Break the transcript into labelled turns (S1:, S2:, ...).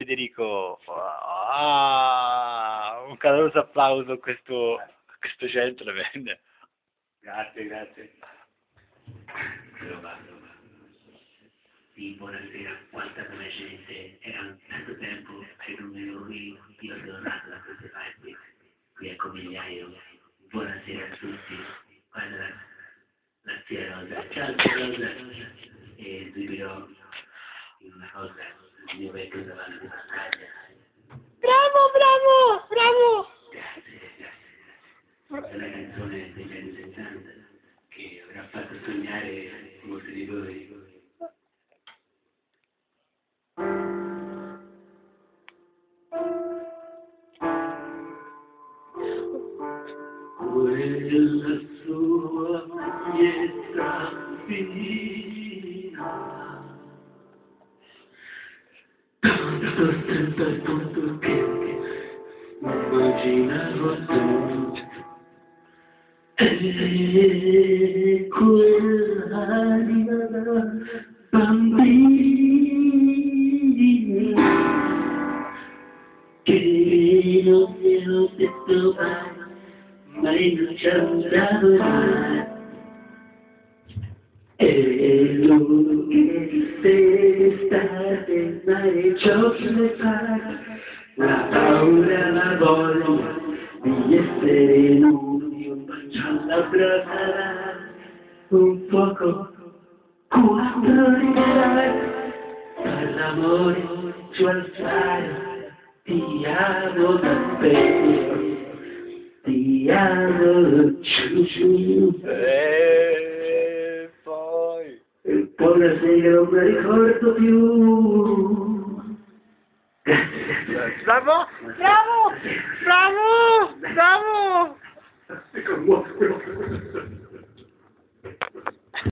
S1: Federico, un caloroso applauso a questo gentleman.
S2: Grazie, grazie. Sì, buonasera, quanta gente, era tanto tempo che non ero qui, io sono nato da queste parti, qui a Comigliaio. Buonasera a tutti, guarda la zia Rosa, ciao zia Rosa, e subito in una cosa, il mio vecchio davanti alla battaglia.
S3: Bravo, bravo, bravo!
S2: Grazie, grazie. È una canzone degli anni 70 che avrà fatto sognare molti di voi. Quella sua maglietta fina, tanto stretto al punto che immaginavo tutto. E quell'anima bambina che non mi ho detto mai non ci andavo mai. E lui che state mai ciò che ne fa, la paura, la voglia di essere nudi, un bacio alla brasa, un fuoco quando riderai, per l'amore giù al fare, ti amo davvero. Ti amo, ciu.
S1: E poi...
S2: E poi la sera non mi ricordo più. Grazie.
S1: Bravo, bravo, bravo, bravo!
S2: È commosso.